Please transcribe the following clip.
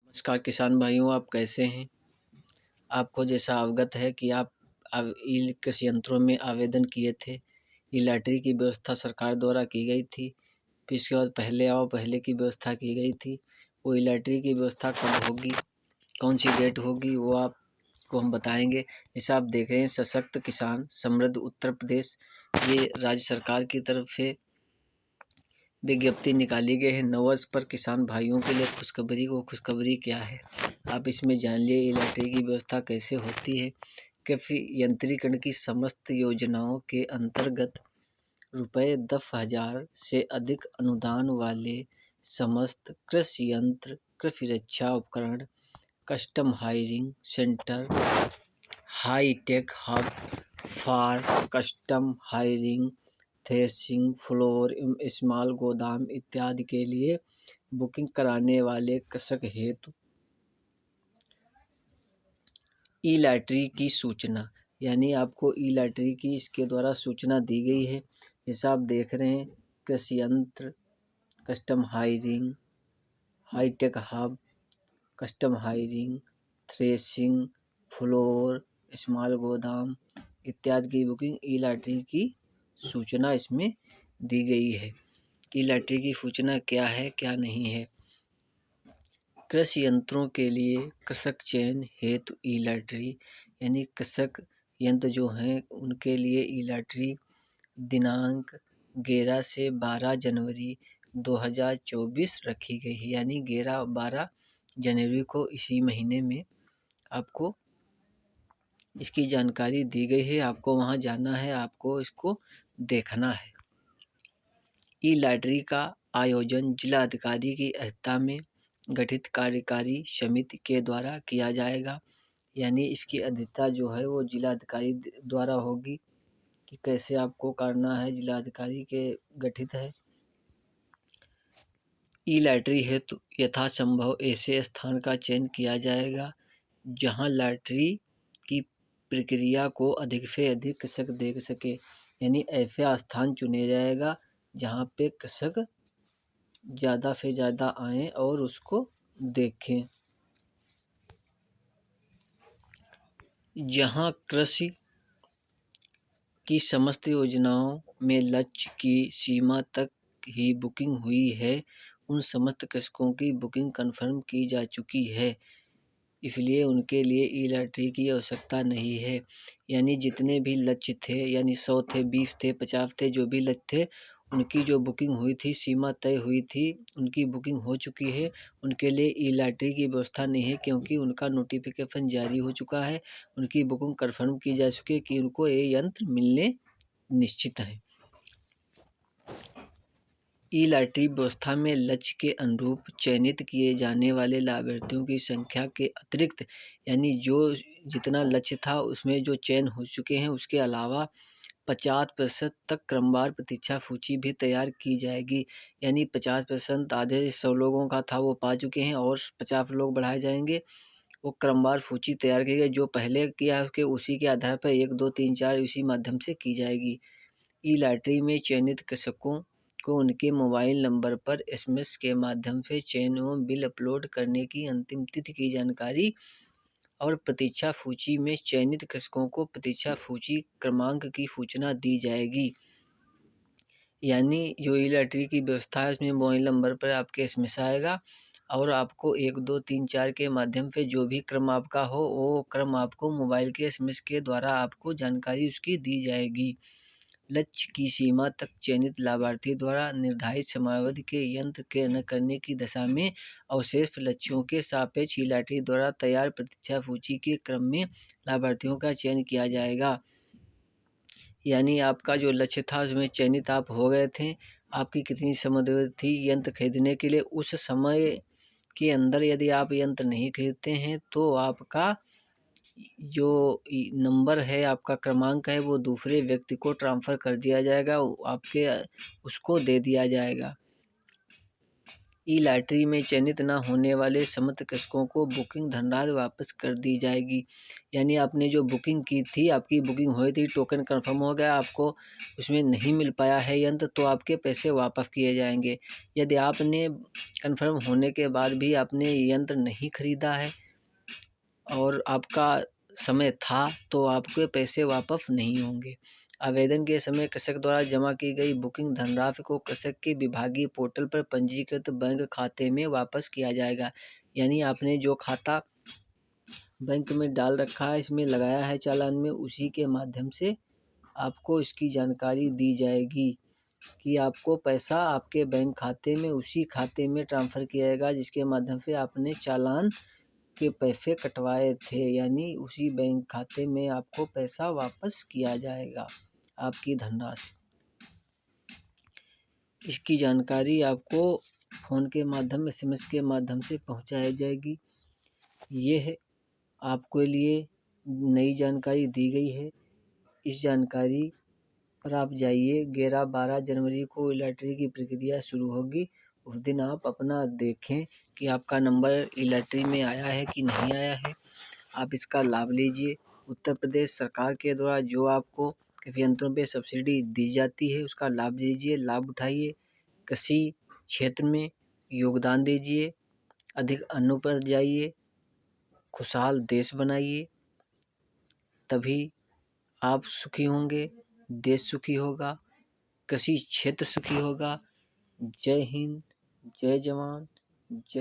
नमस्कार किसान भाइयों, आप कैसे हैं? आपको जैसा अवगत है कि आप अब ई कृषि यंत्रों में आवेदन किए थे। ई लॉटरी की व्यवस्था सरकार द्वारा की गई थी। फिर इसके बाद पहले आओ पहले की व्यवस्था की गई थी। वो ई लॉटरी की व्यवस्था कब होगी, कौन सी डेट होगी, वो आपको हम बताएंगे। जैसा आप देख रहे हैं, सशक्त किसान समृद्ध उत्तर प्रदेश, ये राज्य सरकार की तरफ से विज्ञप्ति निकाली गई है। नववर्ष पर किसान भाइयों के लिए खुशखबरी। वो खुशखबरी क्या है, आप इसमें जान लिए। ये लॉटरी की व्यवस्था कैसे होती है। कृषि यंत्रीकरण की समस्त योजनाओं के अंतर्गत रुपये 10,000 से अधिक अनुदान वाले समस्त कृषि यंत्र, कृषि रक्षा उपकरण, custom hiring center, hitech hub for custom hiring, threshing floor, small गोदाम इत्यादि के लिए बुकिंग कराने वाले कृषक हेतु ई लॉटरी की सूचना, यानी आपको ई लॉटरी की इसके द्वारा सूचना दी गई है। जैसा आप देख रहे हैं, कृषि यंत्र, custom hiring, hitech hub, custom hiring, threshing floor, small गोदाम इत्यादि की बुकिंग ई लॉटरी की सूचना इसमें दी गई है। ई लॉटरी की सूचना क्या है क्या नहीं है। कृषि यंत्रों के लिए कृषक चयन हेतु ई लॉटरी, यानी कृषक यंत्र जो हैं उनके लिए ई लॉटरी दिनांक 11 से 12 जनवरी 2024 रखी गई है। यानी 11-12 जनवरी को इसी महीने में आपको इसकी जानकारी दी गई है। आपको वहाँ जाना है, आपको इसको देखना है। ई लॉटरी का आयोजन जिला अधिकारी की अध्यक्षता में गठित कार्यकारी समिति के द्वारा किया जाएगा। यानी इसकी अध्यक्षता जो है वो जिला अधिकारी द्वारा होगी कि कैसे आपको करना है। जिला अधिकारी के गठित है। ई लॉटरी हेतु यथासंभव ऐसे स्थान का चयन किया जाएगा जहां लॉटरी की प्रक्रिया को अधिक से अधिक कृषक देख सके। यानी ऐसा स्थान चुना जाएगा जहां पे कृषक ज़्यादा से ज़्यादा आएँ और उसको देखें। जहां कृषि की समस्त योजनाओं में लक्ष्य की सीमा तक ही बुकिंग हुई है, उन समस्त कृषकों की बुकिंग कन्फर्म की जा चुकी है, इसलिए उनके लिए ई लॉटरी की आवश्यकता नहीं है। यानी जितने भी लक्ष्य थे, यानी 100 थे, 20 थे, 50 थे, जो भी लक्ष्य थे, उनकी जो बुकिंग हुई थी, सीमा तय हुई थी, उनकी बुकिंग हो चुकी है। उनके लिए ई लॉटरी की व्यवस्था नहीं है, क्योंकि उनका नोटिफिकेशन जारी हो चुका है। उनकी बुकिंग कन्फर्म की जा चुकी है कि उनको ये यंत्र मिलने निश्चित है। ई लॉटरी व्यवस्था में लक्ष्य के अनुरूप चयनित किए जाने वाले लाभार्थियों की संख्या के अतिरिक्त, यानी जो जितना लक्ष्य था उसमें जो चयन हो चुके हैं, उसके अलावा 50% तक क्रमवार प्रतीक्षा सूची भी तैयार की जाएगी। यानी 50% आधे 100 लोगों का था वो पा चुके हैं और 50 लोग बढ़ाए जाएंगे। वो क्रमवार सूची तैयार की गई, जो पहले किया है उसके उसी के आधार पर 1, 2, 3, 4 इसी माध्यम से की जाएगी। ई लॉटरी में चयनित कृषकों को उनके मोबाइल नंबर पर एसएमएस के माध्यम से चयन एवं बिल अपलोड करने की अंतिम तिथि की जानकारी और प्रतीक्षा सूची में चयनित कृषकों को प्रतीक्षा सूची क्रमांक की सूचना दी जाएगी। यानी जो ई लॉटरी की व्यवस्था है उसमें मोबाइल नंबर पर आपके एसएमएस आएगा और आपको 1, 2, 3, 4 के माध्यम से जो भी क्रम आपका हो वो क्रम आपको मोबाइल के एसएमएस के द्वारा आपको जानकारी उसकी दी जाएगी। लक्ष्य की सीमा तक चयनित लाभार्थी द्वारा निर्धारित समयावधि के यंत्र के न करने की दशा में अवशेष लक्ष्यों के सापेक्ष ई लॉटरी द्वारा तैयार प्रतीक्षा सूची के क्रम में लाभार्थियों का चयन किया जाएगा। यानी आपका जो लक्ष्य था उसमें चयनित आप हो गए थे, आपकी कितनी समयावधि थी यंत्र खरीदने के लिए, उस समय के अंदर यदि आप यंत्र नहीं खरीदते हैं तो आपका जो नंबर है, आपका क्रमांक है, वो दूसरे व्यक्ति को ट्रांसफ़र कर दिया जाएगा, आपके उसको दे दिया जाएगा। ई लॉटरी में चयनित न होने वाले समस्त कृषकों को बुकिंग धनराशि वापस कर दी जाएगी। यानी आपने जो बुकिंग की थी, आपकी बुकिंग हुई थी, टोकन कंफर्म हो गया, आपको उसमें नहीं मिल पाया है यंत्र, तो आपके पैसे वापस किए जाएंगे। यदि आपने कंफर्म होने के बाद भी आपने यंत्र नहीं खरीदा है और आपका समय था, तो आपके पैसे वापस नहीं होंगे। आवेदन के समय कृषक द्वारा जमा की गई बुकिंग धनराशि को कृषक के विभागीय पोर्टल पर पंजीकृत बैंक खाते में वापस किया जाएगा। यानी आपने जो खाता बैंक में डाल रखा है, इसमें लगाया है चालान में, उसी के माध्यम से आपको इसकी जानकारी दी जाएगी कि आपको पैसा आपके बैंक खाते में, उसी खाते में ट्रांसफ़र किया जाएगा जिसके माध्यम से आपने चालान के पैसे कटवाए थे। यानी उसी बैंक खाते में आपको पैसा वापस किया जाएगा, आपकी धनराशि। इसकी जानकारी आपको फ़ोन के माध्यम, SMS के माध्यम से पहुंचाई जाएगी। यह आपके लिए नई जानकारी दी गई है। इस जानकारी पर आप जाइए। 11-12 जनवरी को लॉटरी की प्रक्रिया शुरू होगी। उस दिन आप अपना देखें कि आपका नंबर लॉटरी में आया है कि नहीं आया है। आप इसका लाभ लीजिए। उत्तर प्रदेश सरकार के द्वारा जो आपको कृषि यंत्रों पे सब्सिडी दी जाती है, उसका लाभ लीजिए, लाभ उठाइए। कृषि क्षेत्र में योगदान दीजिए, अधिक अन्न पर जाइए, खुशहाल देश बनाइए। तभी आप सुखी होंगे, देश सुखी होगा, कृषि क्षेत्र सुखी होगा। जय हिंद, जय जवान, जय